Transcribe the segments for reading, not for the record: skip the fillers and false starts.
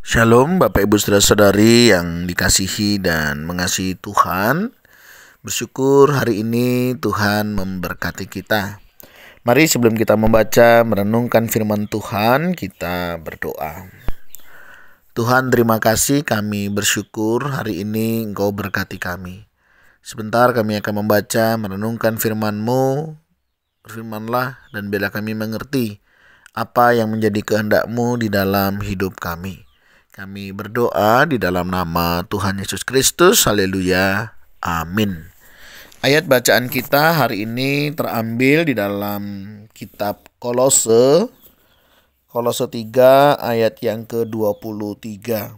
Shalom Bapak Ibu Saudara-saudari yang dikasihi dan mengasihi Tuhan. Bersyukur hari ini Tuhan memberkati kita. Mari sebelum kita membaca merenungkan firman Tuhan, kita berdoa. Tuhan, terima kasih, kami bersyukur hari ini Engkau berkati kami. Sebentar kami akan membaca merenungkan firman-Mu. Berfirmanlah dan biarlah kami mengerti apa yang menjadi kehendak-Mu di dalam hidup kami. Kami berdoa di dalam nama Tuhan Yesus Kristus. Haleluya. Amin. Ayat bacaan kita hari ini terambil di dalam kitab Kolose 3 ayat yang ke-23.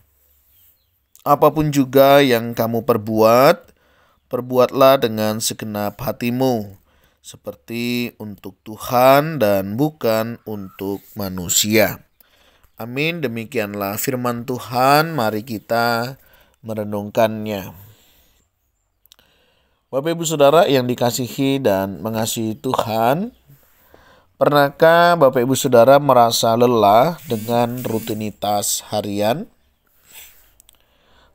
Apapun juga yang kamu perbuat, perbuatlah dengan segenap hatimu, seperti untuk Tuhan dan bukan untuk manusia. Amin, demikianlah firman Tuhan, mari kita merenungkannya. Bapak Ibu Saudara yang dikasihi dan mengasihi Tuhan, pernahkah Bapak Ibu Saudara merasa lelah dengan rutinitas harian?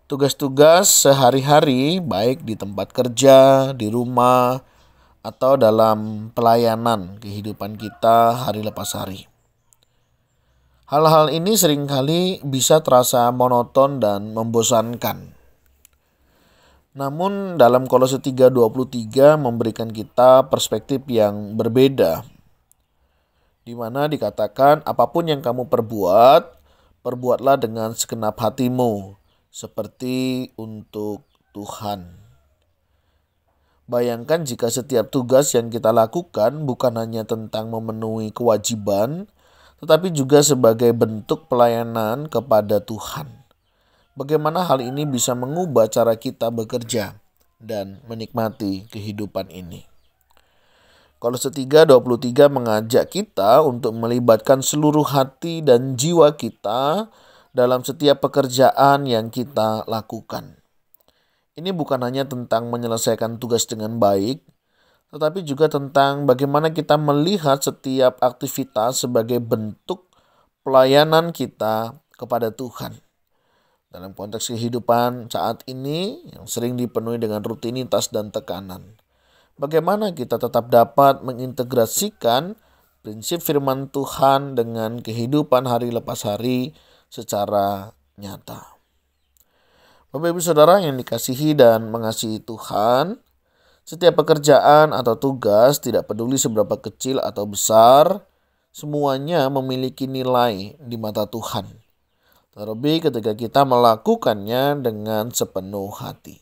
Tugas-tugas sehari-hari baik di tempat kerja, di rumah, atau dalam pelayanan kehidupan kita hari lepas hari. Hal-hal ini seringkali bisa terasa monoton dan membosankan. Namun dalam Kolose 3:23 memberikan kita perspektif yang berbeda, di mana dikatakan apapun yang kamu perbuat, perbuatlah dengan segenap hatimu, seperti untuk Tuhan. Bayangkan jika setiap tugas yang kita lakukan bukan hanya tentang memenuhi kewajiban, tetapi juga sebagai bentuk pelayanan kepada Tuhan. Bagaimana hal ini bisa mengubah cara kita bekerja dan menikmati kehidupan ini? Kolose 3:23 mengajak kita untuk melibatkan seluruh hati dan jiwa kita dalam setiap pekerjaan yang kita lakukan. Ini bukan hanya tentang menyelesaikan tugas dengan baik, tetapi juga tentang bagaimana kita melihat setiap aktivitas sebagai bentuk pelayanan kita kepada Tuhan. Dalam konteks kehidupan saat ini yang sering dipenuhi dengan rutinitas dan tekanan, bagaimana kita tetap dapat mengintegrasikan prinsip firman Tuhan dengan kehidupan hari lepas hari secara nyata. Bapak Ibu Saudara yang dikasihi dan mengasihi Tuhan, setiap pekerjaan atau tugas, tidak peduli seberapa kecil atau besar, semuanya memiliki nilai di mata Tuhan. Terlebih ketika kita melakukannya dengan sepenuh hati.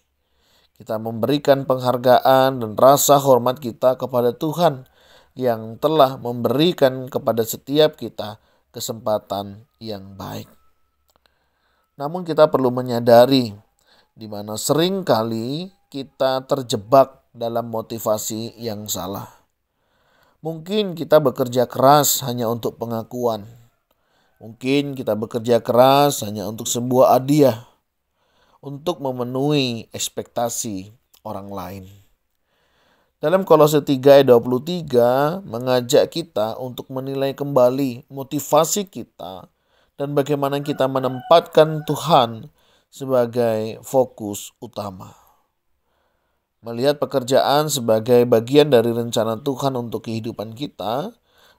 Kita memberikan penghargaan dan rasa hormat kita kepada Tuhan yang telah memberikan kepada setiap kita kesempatan yang baik. Namun kita perlu menyadari di mana sering kali kita terjebak dalam motivasi yang salah. Mungkin kita bekerja keras hanya untuk pengakuan. Mungkin kita bekerja keras hanya untuk sebuah hadiah, untuk memenuhi ekspektasi orang lain. Dalam Kolose 3:23 mengajak kita untuk menilai kembali motivasi kita dan bagaimana kita menempatkan Tuhan sebagai fokus utama. Melihat pekerjaan sebagai bagian dari rencana Tuhan untuk kehidupan kita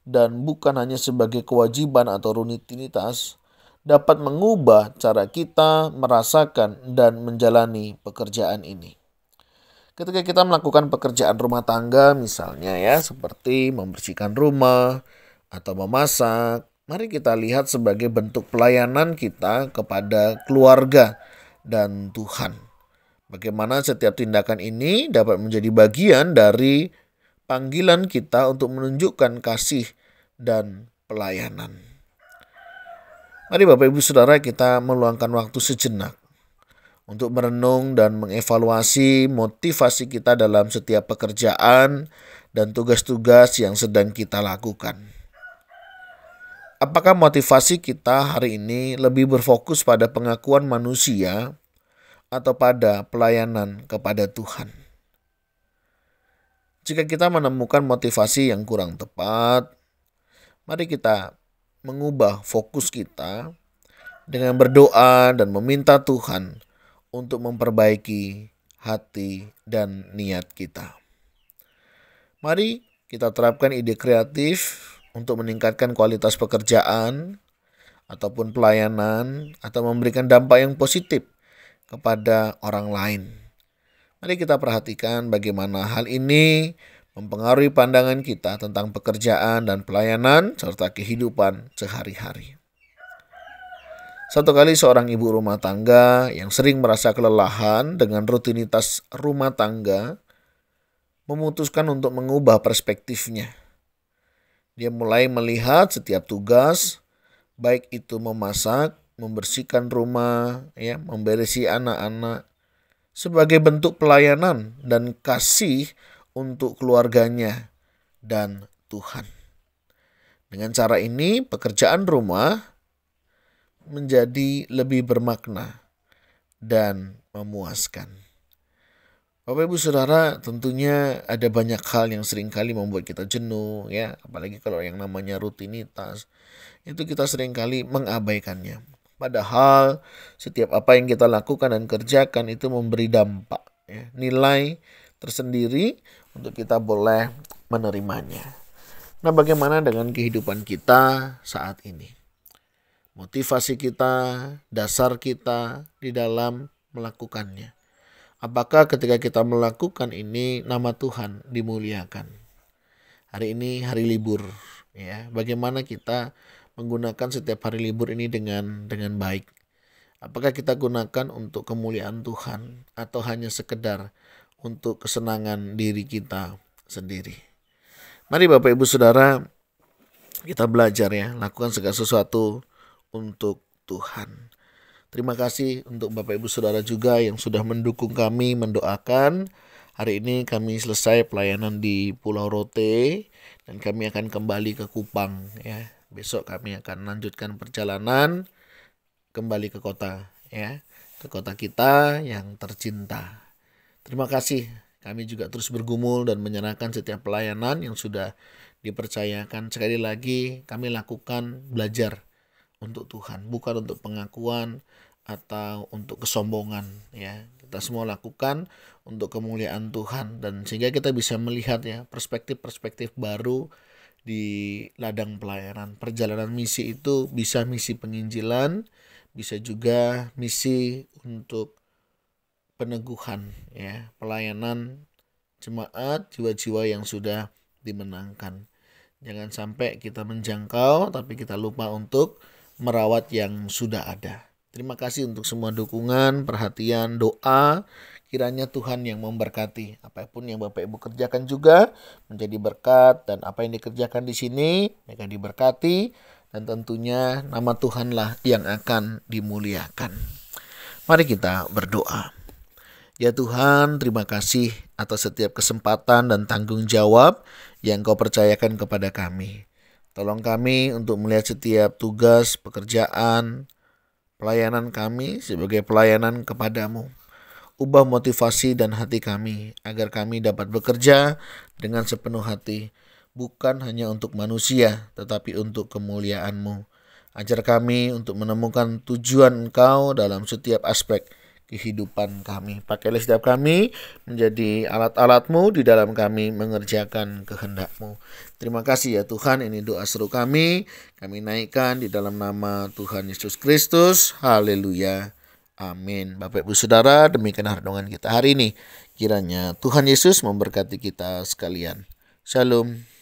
dan bukan hanya sebagai kewajiban atau rutinitas dapat mengubah cara kita merasakan dan menjalani pekerjaan ini. Ketika kita melakukan pekerjaan rumah tangga misalnya seperti membersihkan rumah atau memasak, mari kita lihat sebagai bentuk pelayanan kita kepada keluarga dan Tuhan. Bagaimana setiap tindakan ini dapat menjadi bagian dari panggilan kita untuk menunjukkan kasih dan pelayanan. Mari Bapak Ibu Saudara kita meluangkan waktu sejenak untuk merenung dan mengevaluasi motivasi kita dalam setiap pekerjaan dan tugas-tugas yang sedang kita lakukan. Apakah motivasi kita hari ini lebih berfokus pada pengakuan manusia atau pada pelayanan kepada Tuhan? Jika kita menemukan motivasi yang kurang tepat, mari kita mengubah fokus kita dengan berdoa dan meminta Tuhan untuk memperbaiki hati dan niat kita. Mari kita terapkan ide kreatif untuk meningkatkan kualitas pekerjaan ataupun pelayanan atau memberikan dampak yang positif kepada orang lain. Mari kita perhatikan bagaimana hal ini mempengaruhi pandangan kita tentang pekerjaan dan pelayanan serta kehidupan sehari-hari. Satu kali seorang ibu rumah tangga yang sering merasa kelelahan dengan rutinitas rumah tangga memutuskan untuk mengubah perspektifnya. Dia mulai melihat setiap tugas, baik itu memasak, membersihkan rumah, memberesi anak-anak, sebagai bentuk pelayanan dan kasih untuk keluarganya dan Tuhan. Dengan cara ini, pekerjaan rumah menjadi lebih bermakna dan memuaskan. Bapak Ibu Saudara, tentunya ada banyak hal yang seringkali membuat kita jenuh, apalagi kalau yang namanya rutinitas. Itu kita seringkali mengabaikannya. Padahal setiap apa yang kita lakukan dan kerjakan itu memberi dampak, nilai tersendiri untuk kita boleh menerimanya. Nah, bagaimana dengan kehidupan kita saat ini? Motivasi kita, dasar kita di dalam melakukannya. Apakah ketika kita melakukan ini nama Tuhan dimuliakan? Hari ini hari libur, bagaimana kita menggunakan setiap hari libur ini dengan baik? Apakah kita gunakan untuk kemuliaan Tuhan atau hanya sekedar untuk kesenangan diri kita sendiri? Mari Bapak Ibu Saudara, kita belajar lakukan segala sesuatu untuk Tuhan. Terima kasih untuk Bapak Ibu Saudara juga yang sudah mendukung kami, mendoakan. Hari ini kami selesai pelayanan di Pulau Rote dan kami akan kembali ke Kupang. Besok kami akan lanjutkan perjalanan kembali ke kota, ke kota kita yang tercinta. Terima kasih. Kami juga terus bergumul dan menyerahkan setiap pelayanan yang sudah dipercayakan. Sekali lagi kami lakukan belajar untuk Tuhan, bukan untuk pengakuan atau untuk kesombongan. Kita semua lakukan untuk kemuliaan Tuhan dan sehingga kita bisa melihat perspektif-perspektif baru di ladang pelayanan. Perjalanan misi itu bisa misi penginjilan, bisa juga misi untuk peneguhan, pelayanan jemaat, jiwa-jiwa yang sudah dimenangkan. Jangan sampai kita menjangkau tapi kita lupa untuk merawat yang sudah ada. Terima kasih untuk semua dukungan, perhatian, doa. Kiranya Tuhan yang memberkati. Apapun yang Bapak Ibu kerjakan juga menjadi berkat, dan apa yang dikerjakan di sini akan diberkati, dan tentunya nama Tuhanlah yang akan dimuliakan. Mari kita berdoa. Ya Tuhan, terima kasih atas setiap kesempatan dan tanggung jawab yang Kau percayakan kepada kami. Tolong kami untuk melihat setiap tugas, pekerjaan, pelayanan kami sebagai pelayanan kepadamu. Ubah motivasi dan hati kami agar kami dapat bekerja dengan sepenuh hati, bukan hanya untuk manusia tetapi untuk kemuliaan-Mu. Ajar kami untuk menemukan tujuan Engkau dalam setiap aspek kehidupan kami. Pakailah setiap kami menjadi alat-alat-Mu di dalam kami mengerjakan kehendak-Mu. Terima kasih ya Tuhan, ini doa seru kami naikkan di dalam nama Tuhan Yesus Kristus. Haleluya. Amin. Bapak Ibu Saudara, demikian renungan kita hari ini. Kiranya Tuhan Yesus memberkati kita sekalian. Shalom.